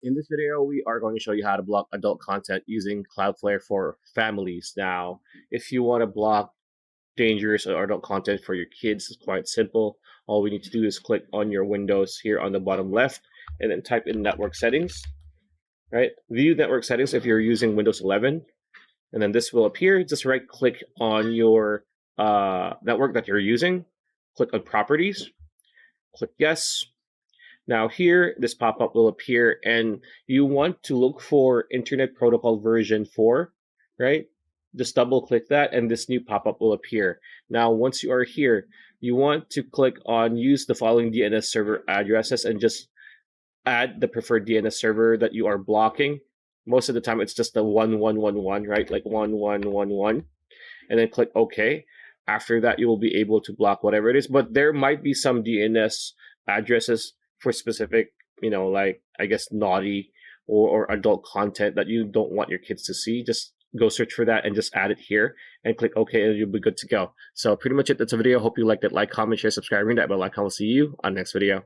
In this video, we are going to show you how to block adult content using Cloudflare for families. Now, if you want to block dangerous or adult content for your kids, it's quite simple. All we need to do is click on your Windows here on the bottom left and then type in network settings, right? View network settings if you're using Windows 11, and then this will appear. Just right click on your network that you're using, click on properties, click yes. Now here, this pop-up will appear and you want to look for Internet Protocol version 4, right? Just double click that and this new pop-up will appear. Now, once you are here, you want to click on use the following DNS server addresses and just add the preferred DNS server that you are blocking. Most of the time, it's just the 1111, right? Like 1111, and then click OK. After that, you will be able to block whatever it is, but there might be some DNS addresses for specific, like I guess naughty or adult content that you don't want your kids to see. Just go search for that and just add it here and click OK and you'll be good to go. So pretty much it. That's a video. Hope you liked it. Like, comment, share, subscribe, ring that bell icon. We'll see you on the next video.